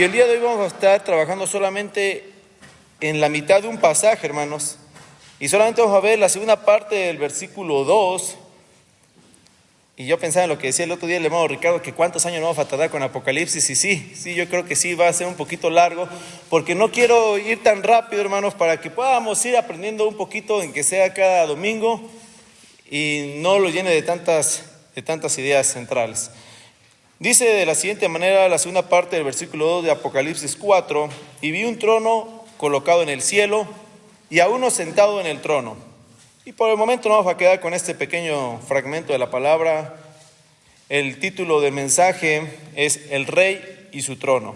Y el día de hoy vamos a estar trabajando solamente en la mitad de un pasaje, hermanos. Y solamente vamos a ver la segunda parte del versículo 2. Y yo pensaba en lo que decía el otro día el hermano Ricardo, que cuántos años nos vamos a tardar con Apocalipsis. Y sí, yo creo que sí va a ser un poquito largo, porque no quiero ir tan rápido, hermanos, para que podamos ir aprendiendo un poquito en que sea cada domingo y no lo llene de tantas ideas centrales. Dice de la siguiente manera la segunda parte del versículo 2 de Apocalipsis 4: y vi un trono colocado en el cielo y a uno sentado en el trono. Y por el momento nos vamos a quedar con este pequeño fragmento de la palabra. El título del mensaje es El Rey y su trono.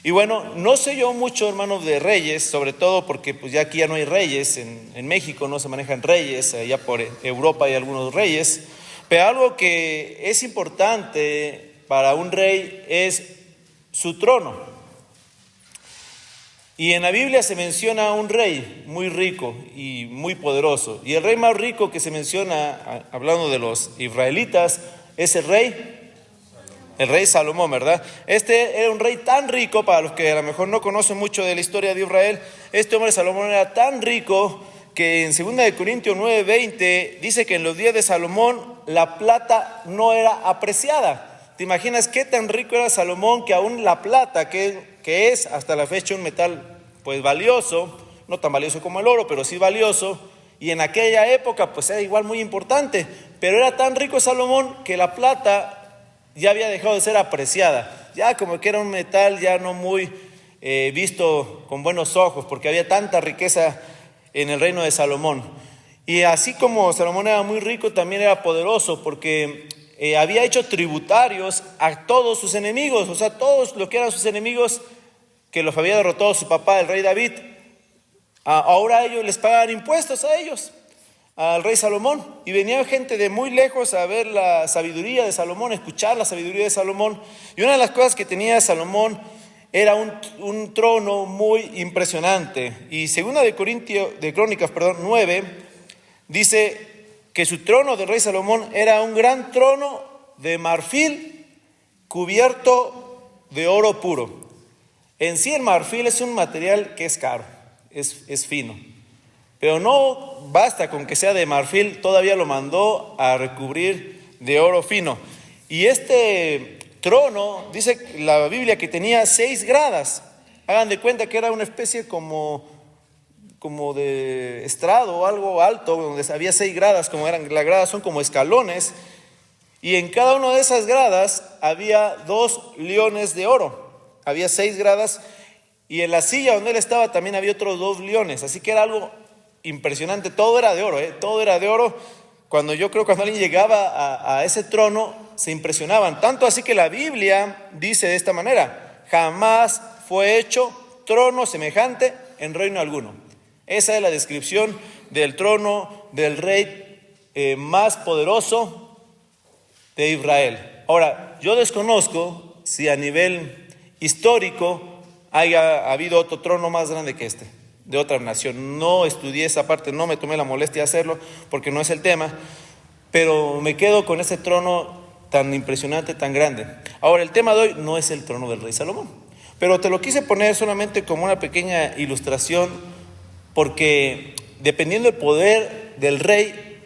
Y bueno, no sé yo mucho, hermanos, de reyes, sobre todo porque pues ya aquí ya no hay reyes, en México no se manejan reyes, allá por Europa hay algunos reyes, pero algo que es importante para un rey es su trono. Y en la Biblia se menciona a un rey muy rico y muy poderoso. Y el rey más rico que se menciona, hablando de los israelitas, es el rey Salomón, ¿verdad? Este era un rey tan rico, para los que a lo mejor no conocen mucho de la historia de Israel, este hombre Salomón era tan rico que en 2 Corintios 9:20 dice que en los días de Salomón la plata no era apreciada. ¿Te imaginas qué tan rico era Salomón que aún la plata, que es hasta la fecha un metal pues valioso, no tan valioso como el oro, pero sí valioso, y en aquella época pues era igual muy importante, pero era tan rico Salomón que la plata ya había dejado de ser apreciada, ya como que era un metal ya no muy visto con buenos ojos, porque había tanta riqueza en el reino de Salomón. Y así como Salomón era muy rico, también era poderoso, porque había hecho tributarios a todos sus enemigos, o sea, todos los que eran sus enemigos, que los había derrotado su papá, el rey David. Ahora ellos les pagaban impuestos a ellos, al rey Salomón, y venía gente de muy lejos a ver la sabiduría de Salomón, a escuchar la sabiduría de Salomón. Y una de las cosas que tenía Salomón era un trono muy impresionante. Y 2 de Crónicas 9 dice que su trono del rey Salomón era un gran trono de marfil cubierto de oro puro. En sí el marfil es un material que es caro, es fino, pero no basta con que sea de marfil, todavía lo mandó a recubrir de oro fino. Y este trono, dice la Biblia, que tenía 6 gradas. Hagan de cuenta que era una especie como de estrado o algo alto, donde había 6 gradas, como eran, las gradas son como escalones, y en cada una de esas gradas había 2 leones de oro. Había 6 gradas, y en la silla donde él estaba también había otros 2 leones, así que era algo impresionante. Todo era de oro, todo era de oro. Cuando alguien llegaba a ese trono, se impresionaban, tanto así que la Biblia dice de esta manera: jamás fue hecho trono semejante en reino alguno. Esa es la descripción del trono del rey más poderoso de Israel. Ahora, yo desconozco si a nivel histórico haya habido otro trono más grande que este, de otra nación. No estudié esa parte, no me tomé la molestia de hacerlo porque no es el tema, pero me quedo con ese trono tan impresionante, tan grande. Ahora, el tema de hoy no es el trono del rey Salomón, pero te lo quise poner solamente como una pequeña ilustración, porque dependiendo del poder del rey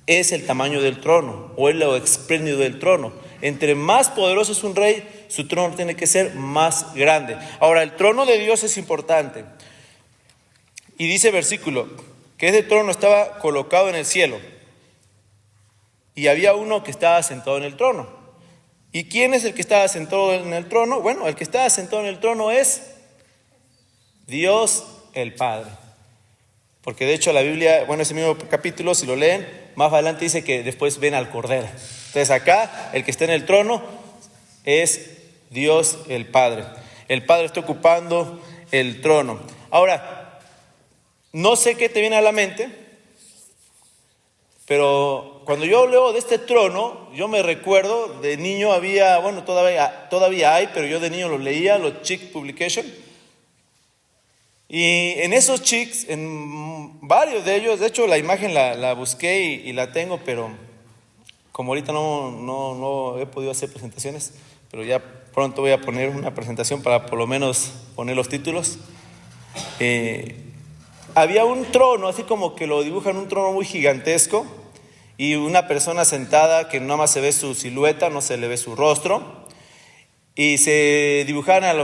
es el tamaño del trono o es lo espléndido del trono. Entre más poderoso es un rey, su trono tiene que ser más grande. Ahora, el trono de Dios es importante. Y dice versículo que ese trono estaba colocado en el cielo y había uno que estaba sentado en el trono. ¿Y quién es el que estaba sentado en el trono? Bueno, el que estaba sentado en el trono es Dios el Padre. Porque de hecho la Biblia, ese mismo capítulo, si lo leen, más adelante dice que después ven al Cordero. Entonces acá, el que está en el trono es Dios el Padre. El Padre está ocupando el trono. Ahora, no sé qué te viene a la mente, pero cuando yo leo de este trono, yo me recuerdo, de niño había, todavía hay, pero yo de niño lo leía, los Chick Publication. Y en esos Chicks, en varios de ellos, de hecho la imagen la busqué y la tengo, pero como ahorita no he podido hacer presentaciones, pero ya pronto voy a poner una presentación para por lo menos poner los títulos. Había un trono, así como que lo dibujan, un trono muy gigantesco, y una persona sentada que nada más se ve su silueta, no se le ve su rostro, y se dibujaban a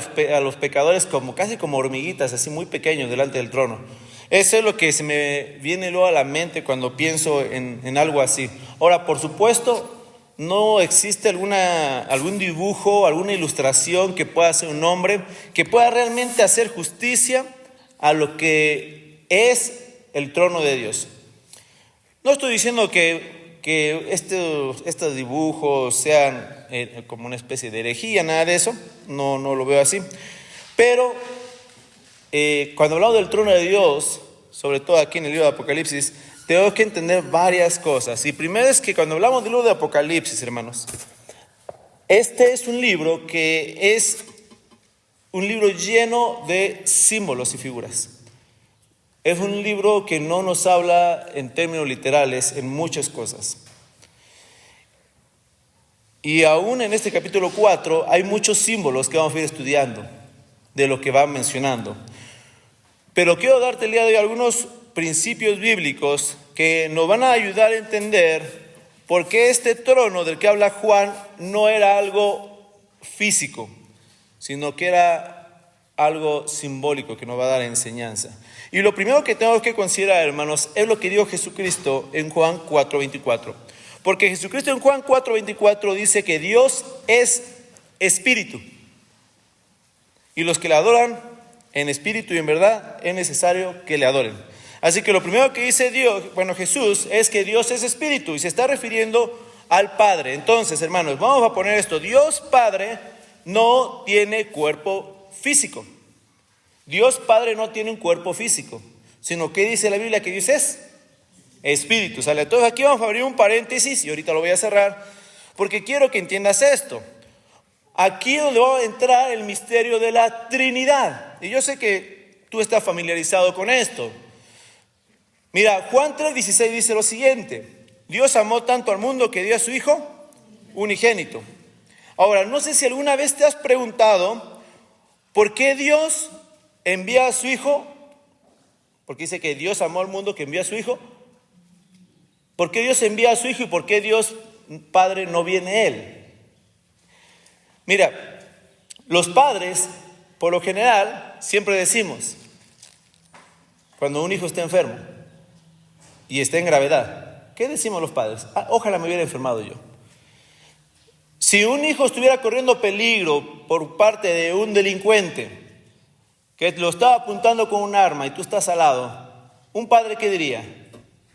los pecadores como casi como hormiguitas, así muy pequeños delante del trono. Eso es lo que se me viene luego a la mente cuando pienso en algo así. Ahora, por supuesto, no existe algún dibujo, alguna ilustración que pueda hacer un hombre, que pueda realmente hacer justicia a lo que es el trono de Dios. No estoy diciendo que estos dibujos sean como una especie de herejía, nada de eso, no lo veo así. Pero cuando hablamos del trono de Dios, sobre todo aquí en el libro de Apocalipsis, tengo que entender varias cosas. Y primero es que cuando hablamos del libro de Apocalipsis, hermanos, este es un libro que es un libro lleno de símbolos y figuras. Es un libro que no nos habla en términos literales en muchas cosas. Y aún en este capítulo 4 hay muchos símbolos que vamos a ir estudiando de lo que va mencionando. Pero quiero darte el día de hoy algunos principios bíblicos que nos van a ayudar a entender por qué este trono del que habla Juan no era algo físico, sino que era algo simbólico que nos va a dar enseñanza. Y lo primero que tenemos que considerar, hermanos, es lo que dijo Jesucristo en Juan 4:24. Porque Jesucristo en Juan 4:24 dice que Dios es espíritu. Y los que le adoran en espíritu y en verdad es necesario que le adoren. Así que lo primero que dice Jesús, es que Dios es espíritu y se está refiriendo al Padre. Entonces, hermanos, vamos a poner esto. Dios Padre no tiene cuerpo físico. Dios Padre no tiene un cuerpo físico, sino que dice la Biblia que Dios es espíritu. ¿Sale? Entonces aquí vamos a abrir un paréntesis y ahorita lo voy a cerrar porque quiero que entiendas esto. Aquí es donde va a entrar el misterio de la Trinidad. Y yo sé que tú estás familiarizado con esto. Mira, Juan 3:16 dice lo siguiente: Dios amó tanto al mundo que dio a su Hijo unigénito. Ahora, no sé si alguna vez te has preguntado por qué Dios envía a su Hijo, porque dice que Dios amó al mundo que envía a su Hijo. ¿Por qué Dios envía a su Hijo y por qué Dios Padre no viene Él? Mira, los padres, por lo general, siempre decimos, cuando un hijo está enfermo y está en gravedad, ¿qué decimos los padres? Ojalá me hubiera enfermado yo. Si un hijo estuviera corriendo peligro por parte de un delincuente que lo estaba apuntando con un arma y tú estás al lado, un padre, ¿qué diría?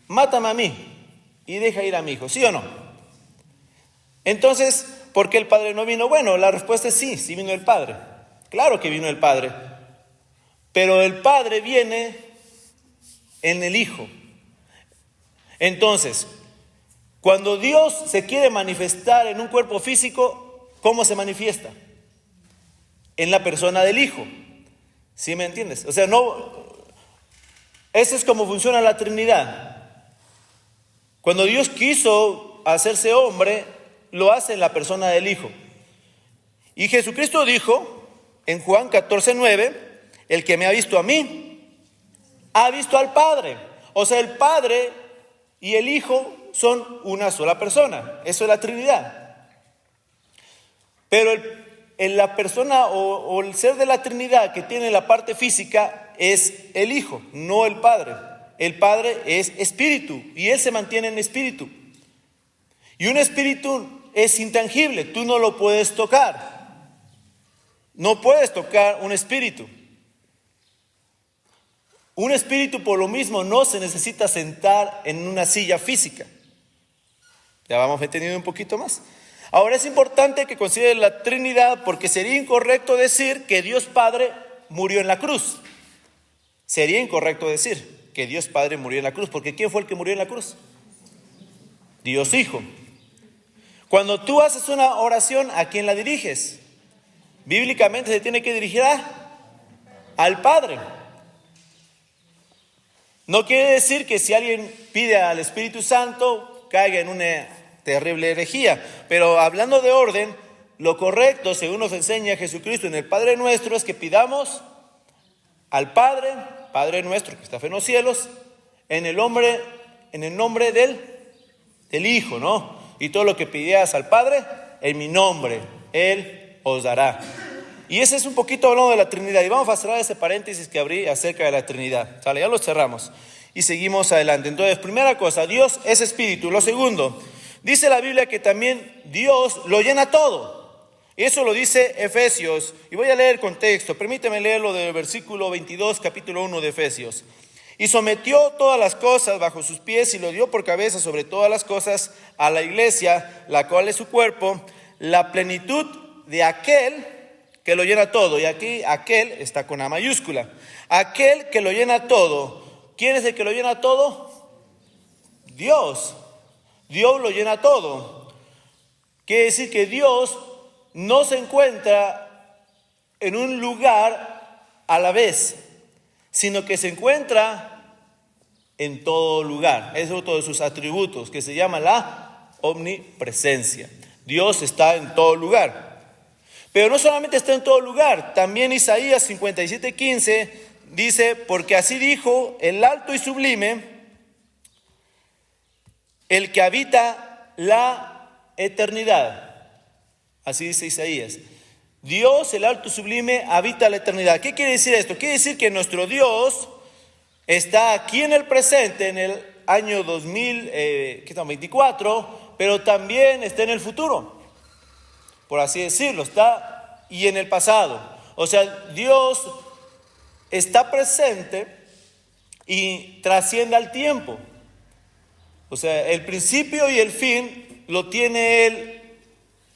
Mátame a mí y deja ir a mi hijo, ¿sí o no? Entonces, ¿por qué el Padre no vino? Bueno, la respuesta es sí, sí vino el Padre. Claro que vino el Padre. Pero el Padre viene en el Hijo. Entonces, cuando Dios se quiere manifestar en un cuerpo físico, ¿cómo se manifiesta? En la persona del Hijo. ¿Sí me entiendes? O sea, eso es como funciona la Trinidad. Cuando Dios quiso hacerse hombre, lo hace en la persona del Hijo. Y Jesucristo dijo en Juan 14:9, el que me ha visto a mí, ha visto al Padre. O sea, el Padre y el Hijo son una sola persona. Eso es la Trinidad. Pero en la persona o el ser de la Trinidad que tiene la parte física es el Hijo, no el Padre. El Padre es espíritu y Él se mantiene en espíritu. Y un espíritu es intangible, tú no lo puedes tocar. No puedes tocar un espíritu. Un espíritu por lo mismo no se necesita sentar en una silla física. Ya vamos entendiendo un poquito más. Ahora es importante que consideres la Trinidad porque sería incorrecto decir que Dios Padre murió en la cruz. Sería incorrecto decir que Dios Padre murió en la cruz, porque ¿quién fue el que murió en la cruz? Dios Hijo. Cuando tú haces una oración, ¿a quién la diriges? Bíblicamente se tiene que dirigir al Padre. No quiere decir que si alguien pide al Espíritu Santo caiga en una terrible herejía, pero hablando de orden, lo correcto, según nos enseña Jesucristo en el Padre Nuestro, es que pidamos al Padre, Padre nuestro que está en los cielos, en el nombre del Hijo, ¿no? Y todo lo que pidieras al Padre, en mi nombre, Él os dará. Y ese es un poquito hablando de la Trinidad. Y vamos a cerrar ese paréntesis que abrí acerca de la Trinidad. ¿Sale? Ya lo cerramos. Y seguimos adelante. Entonces, primera cosa, Dios es espíritu. Lo segundo, dice la Biblia que también Dios lo llena todo. Y eso lo dice Efesios. Y voy a leer el contexto. Permíteme leerlo del versículo 22, capítulo 1 de Efesios. Y sometió todas las cosas bajo sus pies y lo dio por cabeza sobre todas las cosas a la iglesia, la cual es su cuerpo, la plenitud de aquel que lo llena todo. Y aquí aquel está con A mayúscula. Aquel que lo llena todo. ¿Quién es el que lo llena todo? Dios. Dios lo llena todo. Quiere decir que Dios no se encuentra en un lugar a la vez, sino que se encuentra en todo lugar. Es otro de sus atributos que se llama la omnipresencia. Dios está en todo lugar. Pero no solamente está en todo lugar, también Isaías 57:15 dice, porque así dijo el alto y sublime, el que habita la eternidad. Así dice Isaías. Dios, el alto y sublime, habita la eternidad. ¿Qué quiere decir esto? Quiere decir que nuestro Dios está aquí en el presente, en el año 2024, pero también está en el futuro, por así decirlo, está y en el pasado. O sea, Dios está presente y trasciende al tiempo. O sea, el principio y el fin lo tiene Él,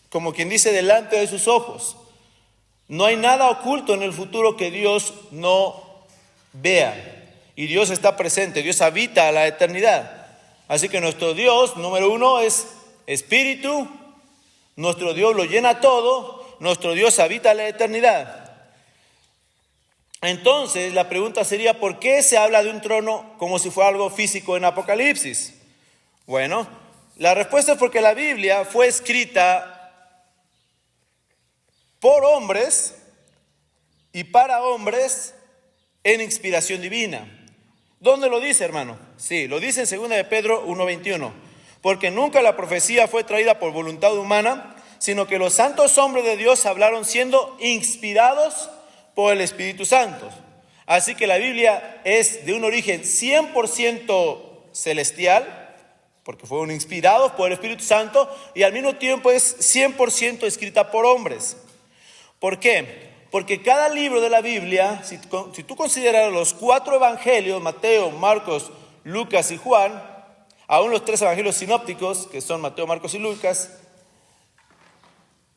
como quien dice, delante de sus ojos. No hay nada oculto en el futuro que Dios no vea. Y Dios está presente, Dios habita la eternidad. Así que nuestro Dios, número uno, es espíritu. Nuestro Dios lo llena todo. Nuestro Dios habita la eternidad. Entonces la pregunta sería, ¿por qué se habla de un trono como si fuera algo físico en Apocalipsis? Bueno, la respuesta es porque la Biblia fue escrita por hombres y para hombres en inspiración divina. ¿Dónde lo dice, hermano? Sí, lo dice en 2 de Pedro 1:21. Porque nunca la profecía fue traída por voluntad humana, sino que los santos hombres de Dios hablaron siendo inspirados por el Espíritu Santo. Así que la Biblia es de un origen 100% celestial, porque fueron inspirados por el Espíritu Santo, y al mismo tiempo es 100% escrita por hombres. ¿Por qué? Porque cada libro de la Biblia, si tú consideras los 4 evangelios, Mateo, Marcos, Lucas y Juan, aún los 3 evangelios sinópticos, que son Mateo, Marcos y Lucas,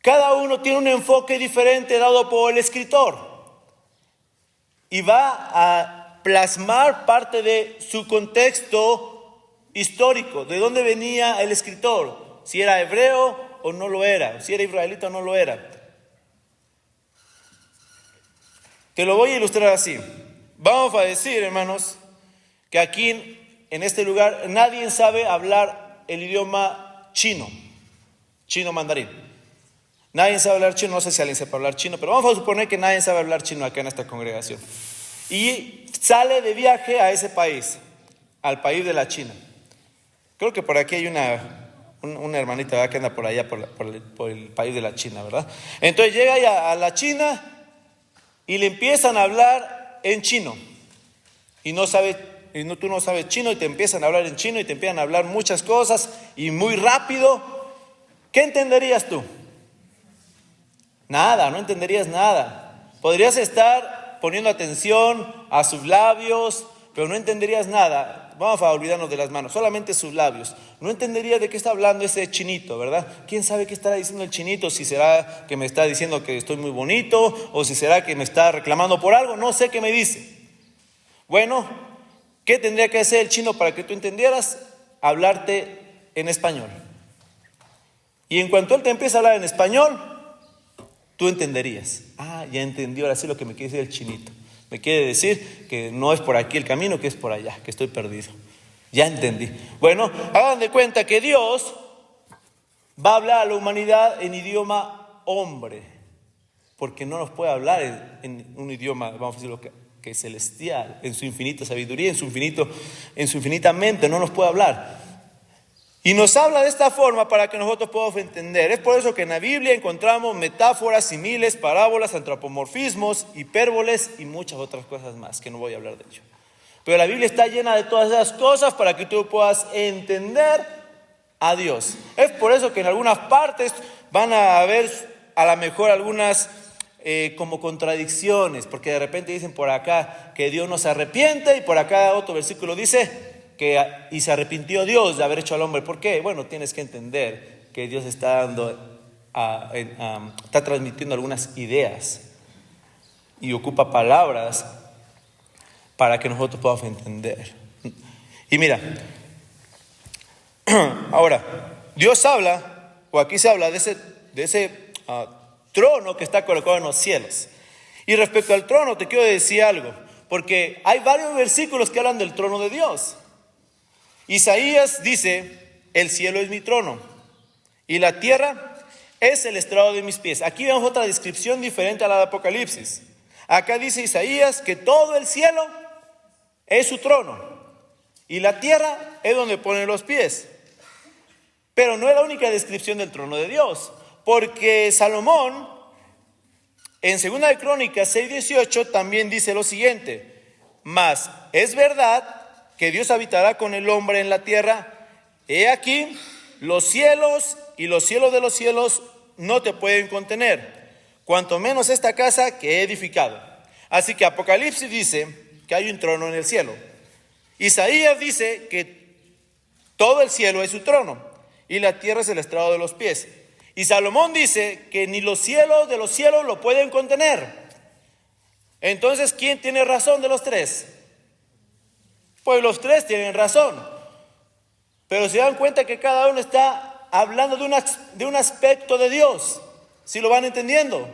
cada uno tiene un enfoque diferente dado por el escritor. Y va a plasmar parte de su contexto histórico, de dónde venía el escritor, si era hebreo o no lo era, si era israelita o no lo era. Te lo voy a ilustrar así. Vamos a decir, hermanos, que aquí en este lugar nadie sabe hablar el idioma chino mandarín. Nadie sabe hablar chino, no sé si alguien sepa hablar chino, pero vamos a suponer que nadie sabe hablar chino acá en esta congregación. Y sale de viaje a ese país, al país de la China. Creo que por aquí hay una hermanita, ¿verdad?, que anda por allá, por el país de la China, ¿verdad? Entonces llega a la China y le empiezan a hablar en chino. Y tú no sabes chino y te empiezan a hablar en chino y te empiezan a hablar muchas cosas y muy rápido. ¿Qué entenderías tú? Nada, no entenderías nada. Podrías estar poniendo atención a sus labios, pero no entenderías nada. Vamos a olvidarnos de las manos, solamente sus labios. No entenderías de qué está hablando ese chinito, ¿verdad? ¿Quién sabe qué estará diciendo el chinito? Si será que me está diciendo que estoy muy bonito, o si será que me está reclamando por algo, no sé qué me dice. Bueno, ¿qué tendría que hacer el chino para que tú entendieras? Hablarte en español. Y en cuanto él te empieza a hablar en español, tú entenderías. Ah, ya entendí, ahora sí lo que me quiere decir el chinito. Me quiere decir que no es por aquí el camino, que es por allá, que estoy perdido. Ya entendí. Bueno, hagan de cuenta que Dios va a hablar a la humanidad en idioma hombre, porque no nos puede hablar en un idioma, vamos a decirlo, que es celestial, en su infinita sabiduría, en su infinita mente, no nos puede hablar. Y nos habla de esta forma para que nosotros podamos entender. Es por eso que en la Biblia encontramos metáforas, símiles, parábolas, antropomorfismos, hipérboles y muchas otras cosas más, que no voy a hablar de ello. Pero la Biblia está llena de todas esas cosas para que tú puedas entender a Dios. Es por eso que en algunas partes van a haber a lo mejor algunas como contradicciones, porque de repente dicen por acá que Dios no se arrepiente y por acá otro versículo dice y se arrepintió Dios de haber hecho al hombre. ¿Por qué? Bueno, tienes que entender que Dios está está transmitiendo algunas ideas y ocupa palabras para que nosotros podamos entender. Y mira, ahora, Dios habla, o aquí se habla de ese trono que está colocado en los cielos. Y respecto al trono te quiero decir algo, porque hay varios versículos que hablan del trono de Dios. Isaías dice, el cielo es mi trono y la tierra es el estrado de mis pies. Aquí vemos otra descripción diferente a la de Apocalipsis. Acá dice Isaías que todo el cielo es su trono y la tierra es donde pone los pies. Pero no es la única descripción del trono de Dios, porque Salomón en 2 de Crónicas 6:18 también dice lo siguiente: mas es verdad que Dios habitará con el hombre en la tierra. He aquí, los cielos y los cielos de los cielos no te pueden contener, cuanto menos esta casa que he edificado. Así que Apocalipsis dice que hay un trono en el cielo. Isaías dice que todo el cielo es su trono y la tierra es el estrado de los pies. Y Salomón dice que ni los cielos de los cielos lo pueden contener. Entonces, ¿quién tiene razón de los tres? Pues los tres tienen razón, pero se dan cuenta que cada uno está hablando de un aspecto de Dios, ¿sí lo van entendiendo?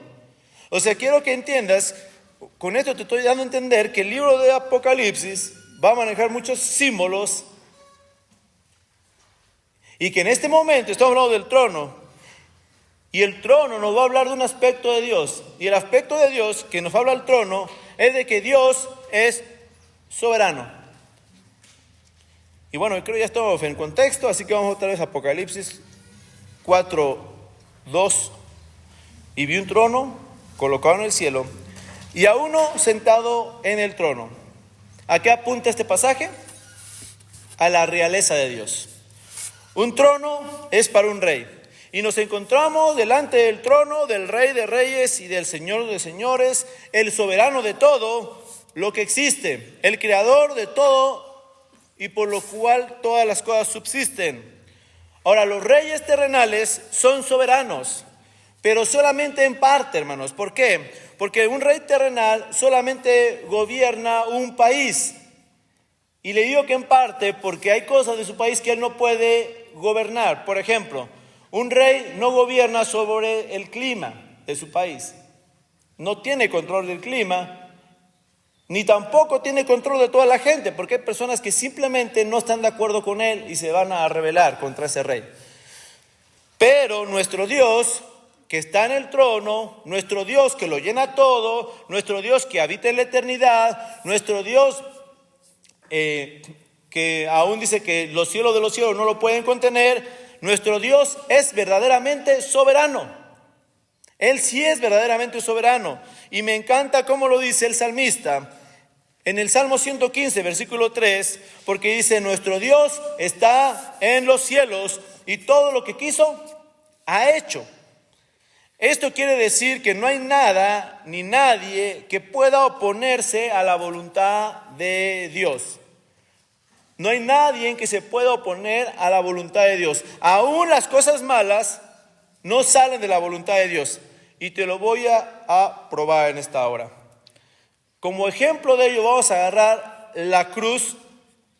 O sea, quiero que entiendas, con esto te estoy dando a entender que el libro de Apocalipsis va a manejar muchos símbolos y que en este momento estamos hablando del trono y el trono nos va a hablar de un aspecto de Dios, y el aspecto de Dios que nos habla el trono es de que Dios es soberano. Y bueno, creo que ya estamos en contexto, así que vamos otra vez a Apocalipsis 4:2. Y vi un trono colocado en el cielo y a uno sentado en el trono. ¿A qué apunta este pasaje? A la realeza de Dios. Un trono es para un rey. Y nos encontramos delante del trono del Rey de Reyes y del Señor de Señores, el soberano de todo lo que existe, el creador de todo y por lo cual todas las cosas subsisten. Ahora, los reyes terrenales son soberanos, pero solamente en parte, hermanos. ¿Por qué? Porque un rey terrenal solamente gobierna un país. Y le digo que en parte porque hay cosas de su país que él no puede gobernar. Por ejemplo, un rey no gobierna sobre el clima de su país. No tiene control del clima. Ni tampoco tiene control de toda la gente, porque hay personas que simplemente no están de acuerdo con él y se van a rebelar contra ese rey. Pero nuestro Dios, que está en el trono, nuestro Dios que lo llena todo, nuestro Dios que habita en la eternidad, nuestro Dios que aún dice que los cielos de los cielos no lo pueden contener, nuestro Dios es verdaderamente soberano. Él sí es verdaderamente soberano. Y me encanta cómo lo dice el salmista en el Salmo 115, versículo 3, porque dice: nuestro Dios está en los cielos y todo lo que quiso ha hecho. Esto quiere decir que no hay nada ni nadie que pueda oponerse a la voluntad de Dios. No hay nadie que se pueda oponer a la voluntad de Dios. Aún las cosas malas no salen de la voluntad de Dios. Y te lo voy a probar en esta hora. Como ejemplo de ello vamos a agarrar la cruz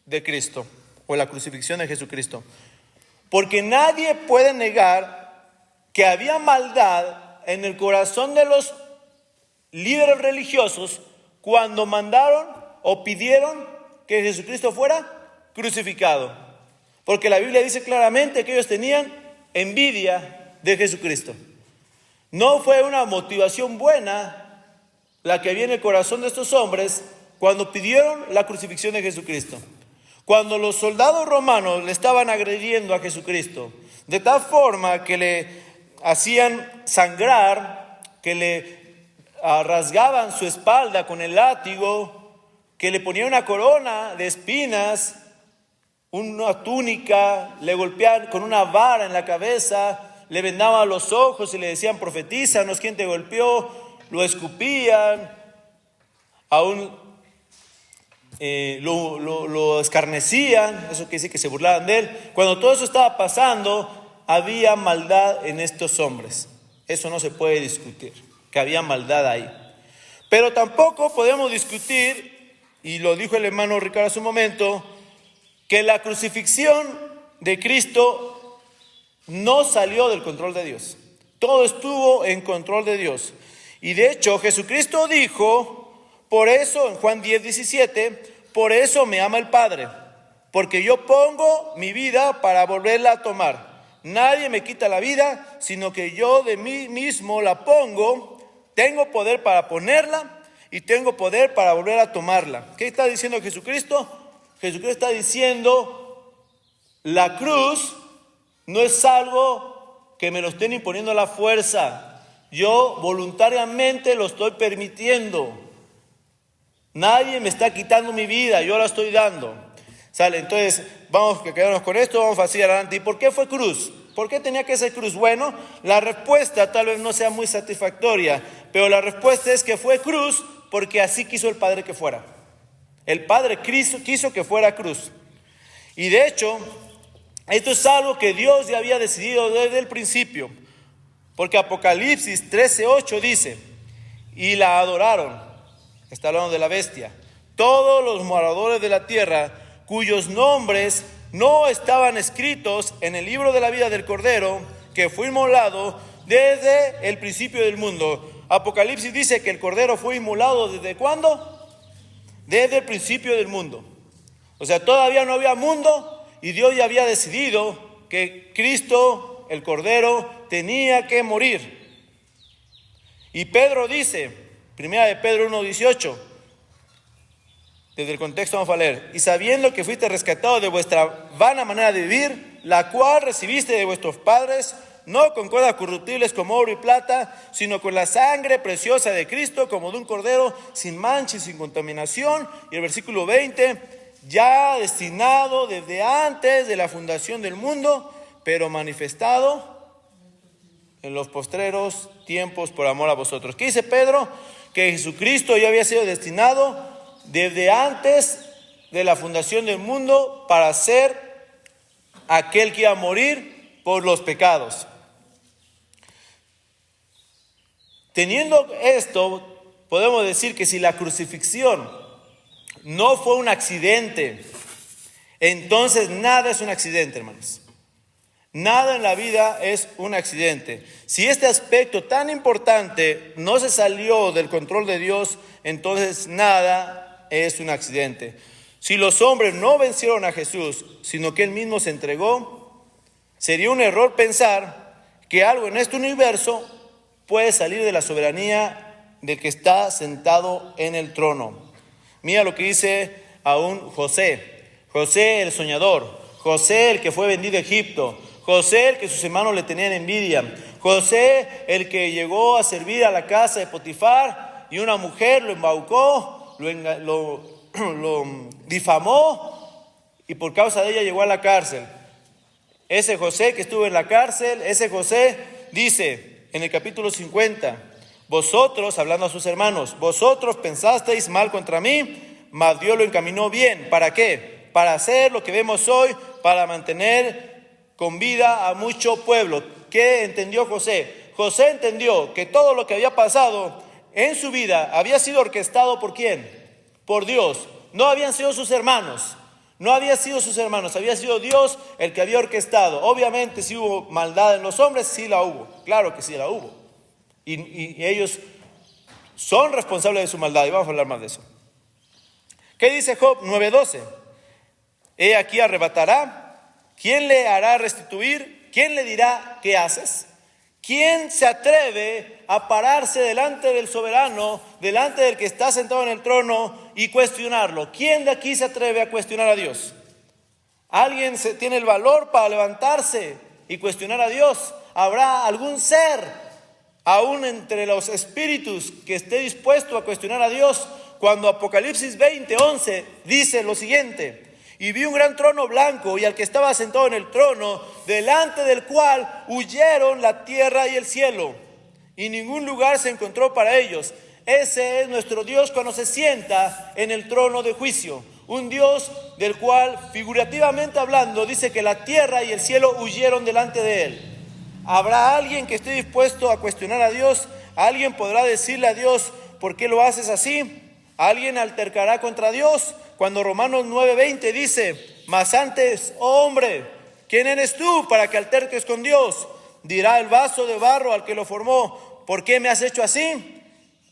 de Cristo, o la crucifixión de Jesucristo. Porque nadie puede negar que había maldad en el corazón de los líderes religiosos cuando mandaron o pidieron que Jesucristo fuera crucificado. Porque la Biblia dice claramente que ellos tenían envidia de Jesucristo. No fue una motivación buena la que había en el corazón de estos hombres cuando pidieron la crucifixión de Jesucristo. Cuando los soldados romanos le estaban agrediendo a Jesucristo, de tal forma que le hacían sangrar, que le rasgaban su espalda con el látigo, que le ponían una corona de espinas, una túnica, le golpeaban con una vara en la cabeza, le vendaban los ojos y le decían: profetízanos, ¿quién te golpeó? Lo escupían, aún lo escarnecían, eso quiere decir que se burlaban de él. Cuando todo eso estaba pasando, había maldad en estos hombres. Eso no se puede discutir, que había maldad ahí. Pero tampoco podemos discutir, y lo dijo el hermano Ricardo hace un momento, que la crucifixión de Cristo no salió del control de Dios. Todo estuvo en control de Dios. Y de hecho Jesucristo dijo, por eso en Juan 10:17, por eso me ama el Padre, porque yo pongo mi vida para volverla a tomar. Nadie me quita la vida, sino que yo de mí mismo la pongo. Tengo poder para ponerla y tengo poder para volver a tomarla. ¿Qué está diciendo Jesucristo? Jesucristo está diciendo, la cruz no es algo que me lo estén imponiendo a la fuerza. Yo voluntariamente lo estoy permitiendo. Nadie me está quitando mi vida, yo la estoy dando. ¿Sale? Entonces, vamos a quedarnos con esto, vamos a seguir adelante. ¿Y por qué fue cruz? ¿Por qué tenía que ser cruz? Bueno, la respuesta tal vez no sea muy satisfactoria, pero la respuesta es que fue cruz porque así quiso el Padre que fuera. El Padre quiso que fuera cruz. Y de hecho, esto es algo que Dios ya había decidido desde el principio. Porque Apocalipsis 13:8 dice, y la adoraron. Está hablando de la bestia. Todos los moradores de la tierra, cuyos nombres no estaban escritos en el libro de la vida del Cordero, que fue inmolado desde el principio del mundo. Apocalipsis dice que el Cordero fue inmolado ¿desde cuándo? Desde el principio del mundo. O sea, todavía no había mundo y Dios ya había decidido que Cristo, el Cordero, tenía que morir. Y Pedro dice, primera de Pedro 1:18, desde el contexto vamos a leer, y sabiendo que fuiste rescatado de vuestra vana manera de vivir, la cual recibiste de vuestros padres, no con cosas corruptibles como oro y plata, sino con la sangre preciosa de Cristo, como de un cordero sin mancha y sin contaminación. Y el versículo 20, ya destinado desde antes de la fundación del mundo, pero manifestado en los postreros tiempos por amor a vosotros. ¿Qué dice Pedro? Que Jesucristo ya había sido destinado desde antes de la fundación del mundo para ser aquel que iba a morir por los pecados. Teniendo esto, podemos decir que si la crucifixión no fue un accidente, entonces nada es un accidente, hermanos. Nada en la vida es un accidente. Si este aspecto tan importante no se salió del control de Dios, entonces nada es un accidente. Si los hombres no vencieron a Jesús, sino que Él mismo se entregó, sería un error pensar que algo en este universo puede salir de la soberanía del que está sentado en el trono. Mira lo que dice aún José. José el soñador, José el que fue vendido a Egipto, José el que sus hermanos le tenían envidia, José el que llegó a servir a la casa de Potifar y una mujer lo embaucó, lo difamó y por causa de ella llegó a la cárcel. Ese José que estuvo en la cárcel, ese José dice en el capítulo 50, vosotros, hablando a sus hermanos, vosotros pensasteis mal contra mí, mas Dios lo encaminó bien. ¿Para qué? Para hacer lo que vemos hoy, para mantener con vida a mucho pueblo. ¿Qué entendió José? José entendió que todo lo que había pasado en su vida había sido orquestado ¿por quién? Por Dios. No habían sido sus hermanos. No había sido sus hermanos, había sido Dios el que había orquestado. Obviamente si hubo maldad en los hombres, sí la hubo. Claro que sí la hubo. Y ellos son responsables de su maldad y vamos a hablar más de eso. ¿Qué dice Job 9:12? He aquí arrebatará. ¿Quién le hará restituir? ¿Quién le dirá qué haces? ¿Quién se atreve a pararse delante del soberano, delante del que está sentado en el trono y cuestionarlo? ¿Quién de aquí se atreve a cuestionar a Dios? ¿Alguien tiene el valor para levantarse y cuestionar a Dios? ¿Habrá algún ser, aún entre los espíritus, que esté dispuesto a cuestionar a Dios? Cuando Apocalipsis 20:11 dice lo siguiente: y vi un gran trono blanco y al que estaba sentado en el trono, delante del cual huyeron la tierra y el cielo, y ningún lugar se encontró para ellos. Ese es nuestro Dios cuando se sienta en el trono de juicio. Un Dios del cual, figurativamente hablando, dice que la tierra y el cielo huyeron delante de él. ¿Habrá alguien que esté dispuesto a cuestionar a Dios? ¿Alguien podrá decirle a Dios, ¿por qué lo haces así? ¿Alguien altercará contra Dios? Cuando Romanos 9:20 dice: mas antes, oh hombre, ¿quién eres tú para que alterques con Dios? Dirá el vaso de barro al que lo formó: ¿por qué me has hecho así?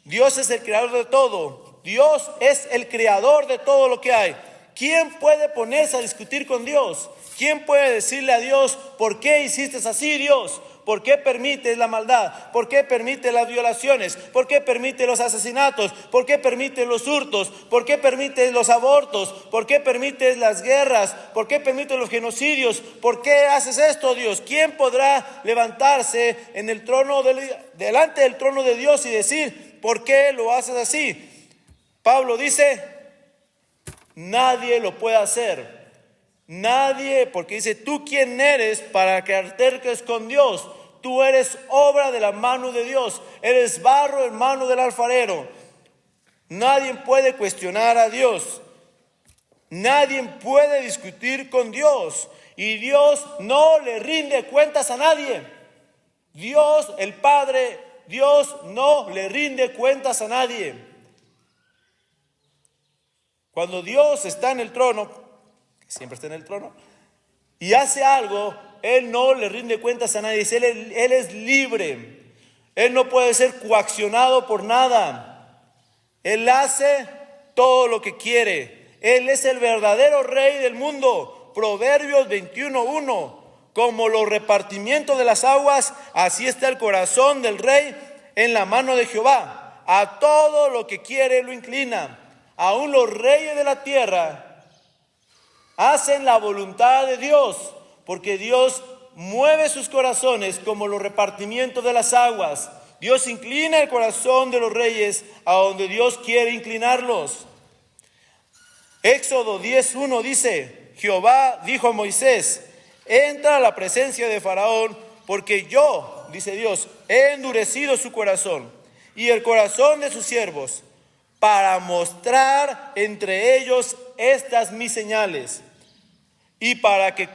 Dios es el creador de todo. Dios es el creador de todo lo que hay. ¿Quién puede ponerse a discutir con Dios? ¿Quién puede decirle a Dios: ¿por qué hiciste así, Dios? ¿Por qué permites la maldad? ¿Por qué permites las violaciones? ¿Por qué permites los asesinatos? ¿Por qué permites los hurtos? ¿Por qué permites los abortos? ¿Por qué permites las guerras? ¿Por qué permites los genocidios? ¿Por qué haces esto, Dios? ¿Quién podrá levantarse en el trono delante del trono de Dios y decir: ¿por qué lo haces así? Pablo dice: nadie lo puede hacer. Nadie, porque dice: ¿tú quién eres para que alterques con Dios? Tú eres obra de la mano de Dios, eres barro en mano del alfarero. Nadie puede cuestionar a Dios, nadie puede discutir con Dios, y Dios no le rinde cuentas a nadie. Dios, el Padre, Dios no le rinde cuentas a nadie. Cuando Dios está en el trono, siempre está en el trono, y hace algo, Él no le rinde cuentas a nadie. Él es libre. Él no puede ser coaccionado por nada. Él hace todo lo que quiere. Él es el verdadero rey del mundo. Proverbios 21:1: como los repartimientos de las aguas, así está el corazón del rey en la mano de Jehová. A todo lo que quiere lo inclina. Aún los reyes de la tierra hacen la voluntad de Dios, porque Dios mueve sus corazones como los repartimientos de las aguas. Dios inclina el corazón de los reyes a donde Dios quiere inclinarlos. Éxodo 10:1 dice: Jehová dijo a Moisés: entra a la presencia de Faraón, porque yo, dice Dios, he endurecido su corazón y el corazón de sus siervos, para mostrar entre ellos estas mis señales, y para que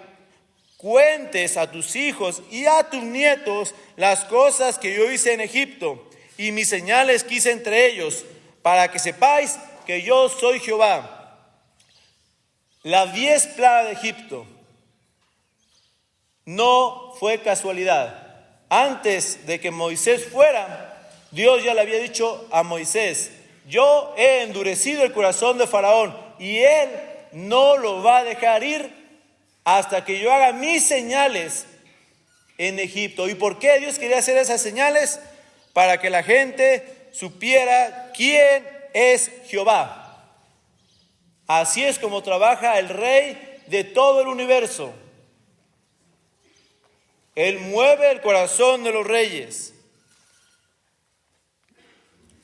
cuentes a tus hijos y a tus nietos las cosas que yo hice en Egipto y mis señales que hice entre ellos, para que sepáis que yo soy Jehová. Las 10 plagas de Egipto no fue casualidad. Antes de que Moisés fuera, Dios ya le había dicho a Moisés: yo he endurecido el corazón de Faraón y él no lo va a dejar ir hasta que yo haga mis señales en Egipto. ¿Y por qué Dios quería hacer esas señales? Para que la gente supiera quién es Jehová. Así es como trabaja el Rey de todo el universo. Él mueve el corazón de los reyes.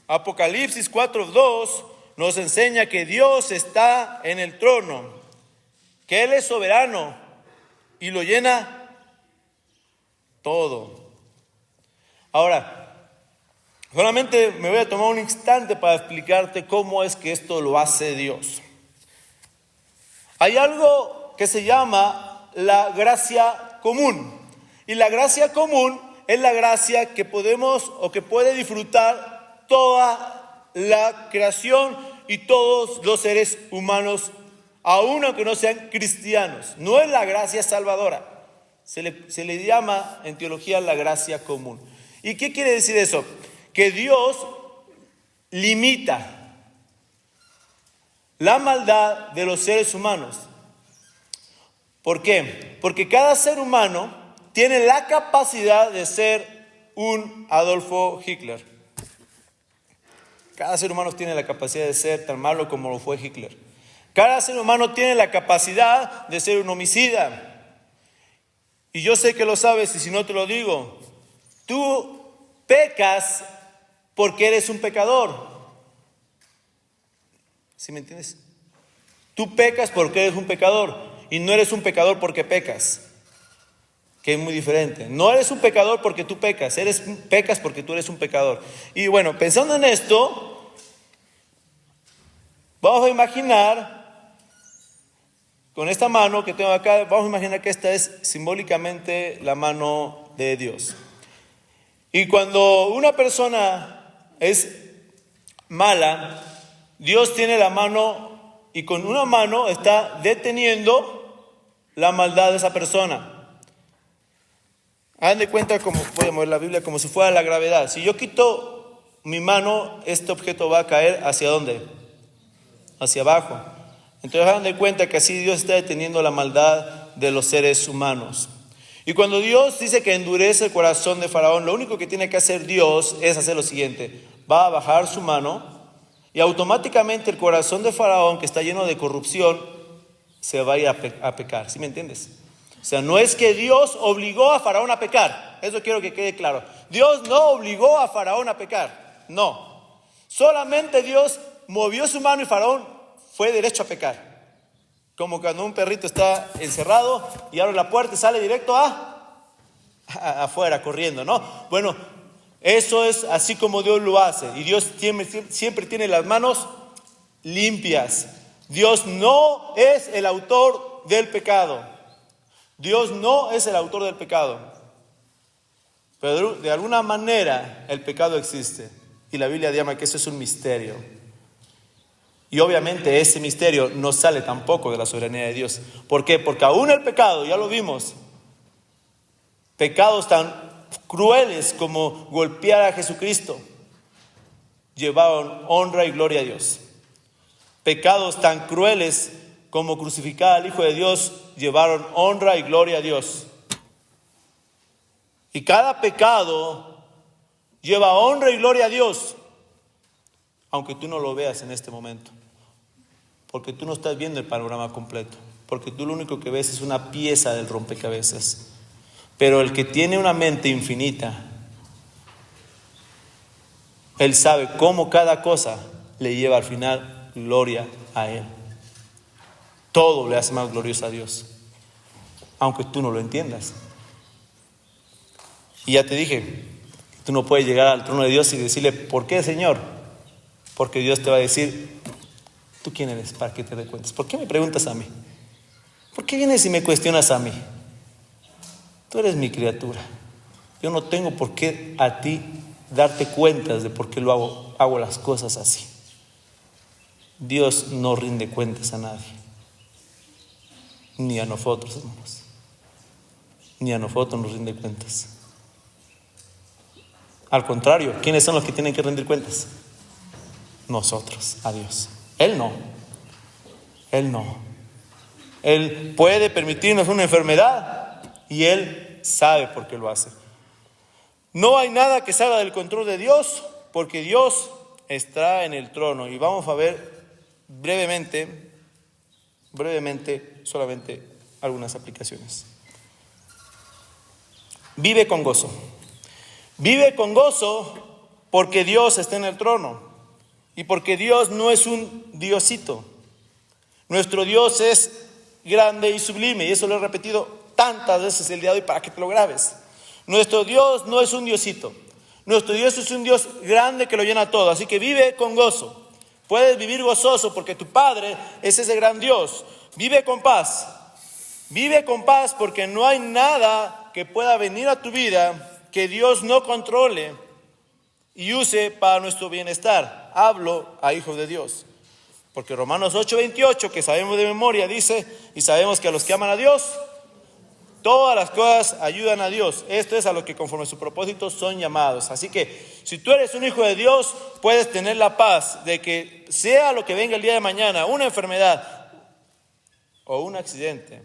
Apocalipsis 4:2 nos enseña que Dios está en el trono, que Él es soberano y lo llena todo. Ahora, solamente me voy a tomar un instante para explicarte cómo es que esto lo hace Dios. Hay algo que se llama la gracia común. Y la gracia común es la gracia que podemos o que puede disfrutar toda la creación y todos los seres humanos, aun aunque no sean cristianos. No es la gracia salvadora. Se le llama en teología la gracia común. ¿Y qué quiere decir eso? Que Dios limita la maldad de los seres humanos. ¿Por qué? Porque cada ser humano tiene la capacidad de ser un Adolfo Hitler. Cada ser humano tiene la capacidad de ser tan malo como lo fue Hitler. Cada ser humano tiene la capacidad de ser un homicida. Y yo sé que lo sabes, y si no te lo digo, tú pecas porque eres un pecador. ¿Sí me entiendes? Tú pecas porque eres un pecador y no eres un pecador porque pecas, que es muy diferente. No eres un pecador porque tú pecas, pecas porque tú eres un pecador. Y bueno, pensando en esto, vamos a imaginar, con esta mano que tengo acá, vamos a imaginar que esta es simbólicamente la mano de Dios. Y cuando una persona es mala, Dios tiene la mano y con una mano está deteniendo la maldad de esa persona. Hagan de cuenta, como voy a mover la Biblia, como si fuera la gravedad. Si yo quito mi mano, este objeto va a caer ¿hacia dónde? Hacia abajo. Entonces hagan de cuenta que así Dios está deteniendo la maldad de los seres humanos. Y cuando Dios dice que endurece el corazón de Faraón, lo único que tiene que hacer Dios es hacer lo siguiente: va a bajar su mano y automáticamente el corazón de Faraón, que está lleno de corrupción, se va a ir a pecar. ¿Sí me entiendes? O sea, no es que Dios obligó a Faraón a pecar. Eso quiero que quede claro. Dios no obligó a Faraón a pecar. No. Solamente Dios movió su mano y Faraón fue derecho a pecar. Como cuando un perrito está encerrado y abre la puerta y sale directo afuera corriendo, ¿no? Bueno, eso es así como Dios lo hace. Y Dios siempre tiene las manos limpias. Dios no es el autor del pecado. Dios no es el autor del pecado. Pero de alguna manera el pecado existe. Y la Biblia llama que eso es un misterio. Y obviamente ese misterio no sale tampoco de la soberanía de Dios. ¿Por qué? Porque aún el pecado, ya lo vimos, pecados tan crueles como golpear a Jesucristo, llevaron honra y gloria a Dios. Pecados tan crueles como crucificar al Hijo de Dios, llevaron honra y gloria a Dios. Y cada pecado lleva honra y gloria a Dios, aunque tú no lo veas en este momento. Porque tú no estás viendo el panorama completo. Porque tú lo único que ves es una pieza del rompecabezas. Pero el que tiene una mente infinita, Él sabe cómo cada cosa le lleva al final gloria a Él. Todo le hace más glorioso a Dios, aunque tú no lo entiendas. Y ya te dije, tú no puedes llegar al trono de Dios y decirle: ¿por qué, Señor? Porque Dios te va a decir: ¿tú quién eres para que te dé cuentas? ¿Por qué me preguntas a mí? ¿Por qué vienes y me cuestionas a mí? Tú eres mi criatura. Yo no tengo por qué a ti darte cuentas de por qué hago las cosas así. Dios no rinde cuentas a nadie, ni a nosotros, hermanos. Ni a nosotros nos rinde cuentas. Al contrario, ¿quiénes son los que tienen que rendir cuentas? Nosotros, a Dios. Él no. Él no. Él puede permitirnos una enfermedad y Él sabe por qué lo hace. No hay nada que salga del control de Dios, porque Dios está en el trono. Y vamos a ver brevemente, solamente algunas aplicaciones. Vive con gozo. Vive con gozo porque Dios está en el trono y porque Dios no es un diosito. Nuestro Dios es grande y sublime, y eso lo he repetido tantas veces el día de hoy para que te lo grabes. Nuestro Dios no es un diosito. Nuestro Dios es un Dios grande que lo llena todo. Así que vive con gozo. Puedes vivir gozoso porque tu Padre es ese gran Dios. Vive con paz. Vive con paz porque no hay nada que pueda venir a tu vida que Dios no controle y use para nuestro bienestar. Hablo a hijos de Dios. Porque Romanos 8:28, que sabemos de memoria, dice: y sabemos que a los que aman a Dios, todas las cosas ayudan a Dios. Esto es a lo que conforme a su propósito son llamados. Así que si tú eres un hijo de Dios, puedes tener la paz de que sea lo que venga el día de mañana, una enfermedad o un accidente,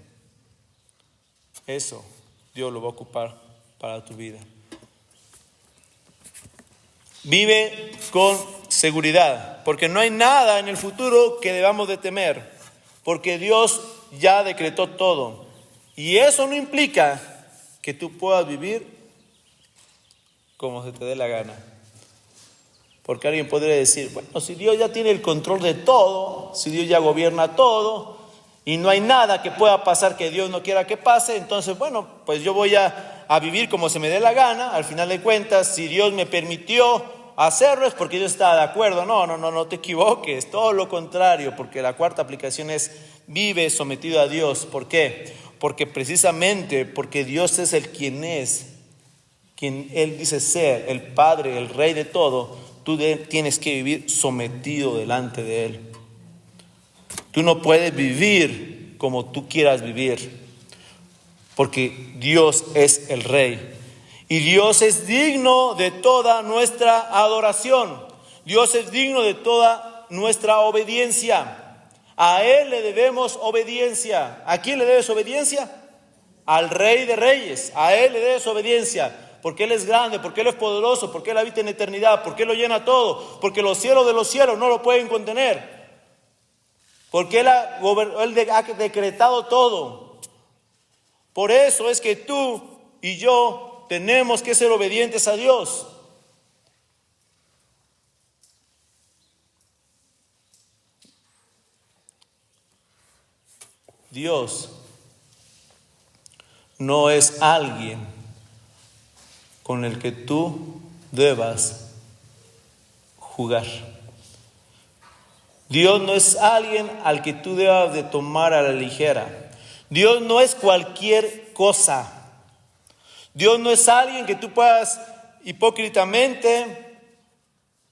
eso Dios lo va a ocupar para tu vida. Vive con seguridad, porque no hay nada en el futuro que debamos de temer, porque Dios ya decretó todo. Y eso no implica que tú puedas vivir como se te dé la gana. Porque alguien podría decir, bueno, si Dios ya tiene el control de todo, si Dios ya gobierna todo, y no hay nada que pueda pasar que Dios no quiera que pase, entonces, bueno, pues yo voy a vivir como se me dé la gana. Al final de cuentas, si Dios me permitió hacerlo es porque Dios estaba de acuerdo. No te equivoques, todo lo contrario, porque la cuarta aplicación es vive sometido a Dios. ¿Por qué? Porque precisamente porque Dios es el quien es, quien Él dice ser, el Padre, el Rey de todo, tú tienes que vivir sometido delante de Él. Tú no puedes vivir como tú quieras vivir, porque Dios es el Rey. Y Dios es digno de toda nuestra adoración. Dios es digno de toda nuestra obediencia. A Él le debemos obediencia. ¿A quién le debes obediencia? Al Rey de Reyes. A Él le debes obediencia. Porque Él es grande, porque Él es poderoso, porque Él habita en eternidad, porque Él lo llena todo, porque los cielos de los cielos no lo pueden contener. Porque Él ha decretado todo. Por eso es que tú y yo tenemos que ser obedientes a Dios. Dios no es alguien con el que tú debas jugar. Dios no es alguien al que tú debas de tomar a la ligera. Dios no es cualquier cosa. Dios no es alguien que tú puedas hipócritamente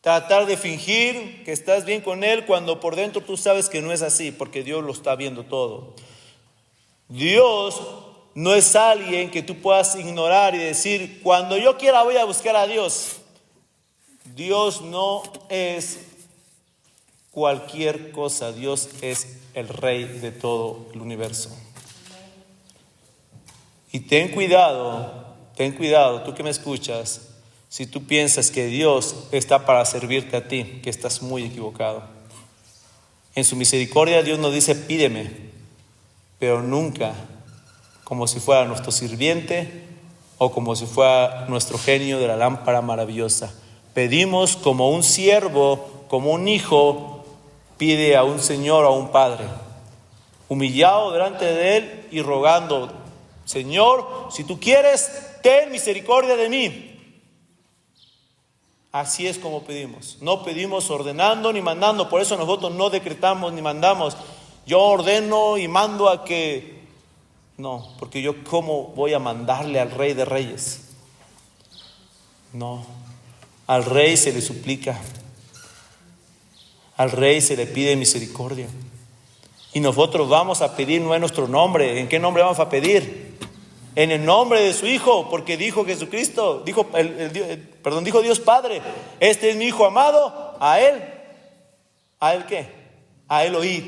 tratar de fingir que estás bien con Él cuando por dentro tú sabes que no es así, porque Dios lo está viendo todo. Dios no es alguien que tú puedas ignorar y decir, cuando yo quiera voy a buscar a Dios. Dios no es cualquier cosa. Dios es el Rey de todo el universo. Y ten cuidado, tú que me escuchas, si tú piensas que Dios está para servirte a ti, que estás muy equivocado. En su misericordia Dios nos dice, pídeme, pero nunca como si fuera nuestro sirviente o como si fuera nuestro genio de la lámpara maravillosa. Pedimos como un siervo, como un hijo pide a un señor o a un padre, humillado delante de Él y rogando, Señor, si tú quieres, ten misericordia de mí. Así es como pedimos. No pedimos ordenando ni mandando. Por eso nosotros no decretamos ni mandamos. Yo ordeno y mando a que... No, porque yo ¿cómo voy a mandarle al Rey de Reyes? No, al Rey se le suplica. Al Rey se le pide misericordia. Y nosotros vamos a pedir no en nuestro nombre. ¿En qué nombre vamos a pedir? En el nombre de su Hijo, porque dijo Jesucristo, dijo Dios Padre, este es mi Hijo amado, ¿a Él qué? A Él oíd.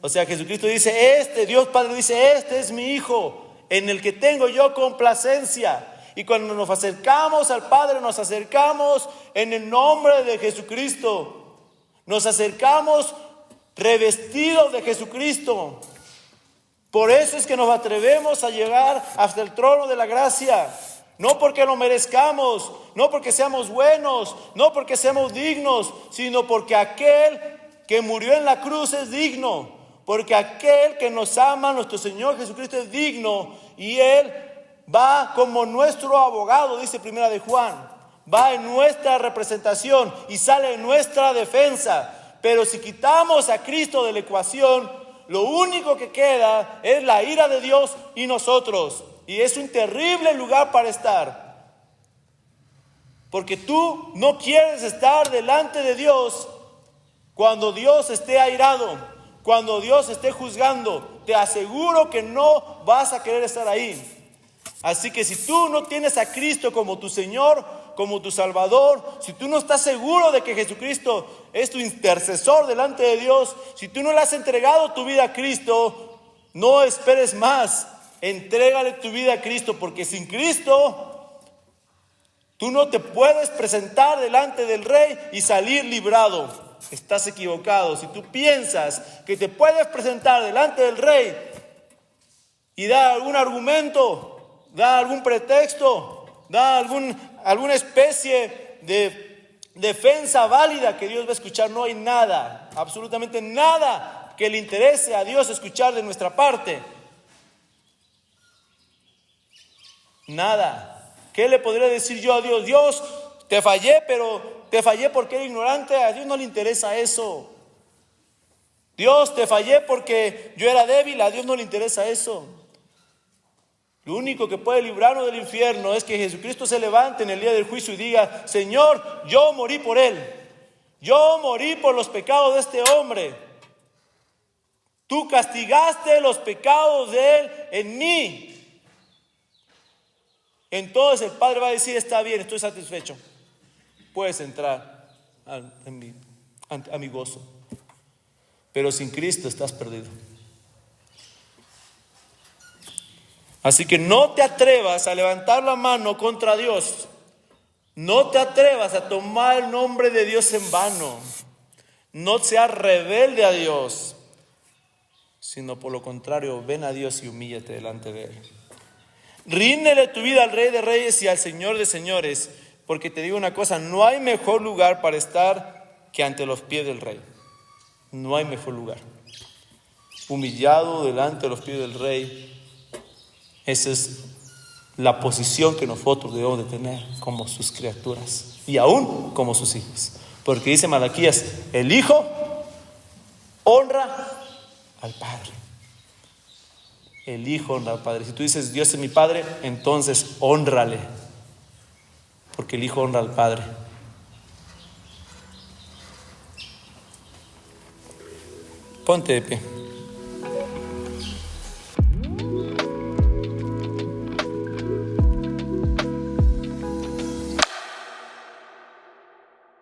O sea, Jesucristo dice, Dios Padre dice, este es mi Hijo, en el que tengo yo complacencia. Y cuando nos acercamos al Padre, nos acercamos en el nombre de Jesucristo. Nos acercamos revestidos de Jesucristo. Por eso es que nos atrevemos a llegar hasta el trono de la gracia. No porque lo merezcamos, no porque seamos buenos, no porque seamos dignos, sino porque aquel que murió en la cruz es digno. Porque aquel que nos ama, nuestro Señor Jesucristo, es digno. Y Él va como nuestro abogado, dice Primera de Juan. Va en nuestra representación y sale en nuestra defensa. Pero si quitamos a Cristo de la ecuación, lo único que queda es la ira de Dios y nosotros. Y es un terrible lugar para estar. Porque tú no quieres estar delante de Dios cuando Dios esté airado, cuando Dios esté juzgando. Te aseguro que no vas a querer estar ahí. Así que si tú no tienes a Cristo como tu Señor, como tu Salvador, si tú no estás seguro de que Jesucristo es tu intercesor delante de Dios, si tú no le has entregado tu vida a Cristo, no esperes más, entrégale tu vida a Cristo, porque sin Cristo Tú no te puedes presentar delante del rey y salir librado. Estás equivocado. Si tú piensas que te puedes presentar delante del rey y dar algún argumento, dar algún pretexto, dar alguna especie de defensa válida que Dios va a escuchar, no hay nada, absolutamente nada que le interese a Dios escuchar de nuestra parte. Nada. ¿Qué le podría decir yo a Dios? Dios, te fallé, pero te fallé porque era ignorante. A Dios no le interesa eso. Dios, te fallé porque yo era débil. A Dios no le interesa eso. Lo único que puede librarnos del infierno es que Jesucristo se levante en el día del juicio y diga: Señor, yo morí por él. Yo morí por los pecados de este hombre. Tú castigaste los pecados de él en mí. Entonces el Padre va a decir: está bien, estoy satisfecho. Puedes entrar a mi gozo. Pero sin Cristo estás perdido. Así que no te atrevas a levantar la mano contra Dios. No te atrevas a tomar el nombre de Dios en vano. No seas rebelde a Dios, sino por lo contrario, ven a Dios y humíllate delante de Él. Ríndele tu vida al Rey de Reyes y al Señor de Señores, porque te digo una cosa: no hay mejor lugar para estar que ante los pies del Rey. No hay mejor lugar. Humillado delante de los pies del Rey, esa es la posición que nosotros debemos de tener como sus criaturas y aún como sus hijos. Porque dice Malaquías: el Hijo honra al Padre. El Hijo honra al Padre. Si tú dices: Dios es mi Padre, entonces hónrale, porque el Hijo honra al Padre. Ponte de pie.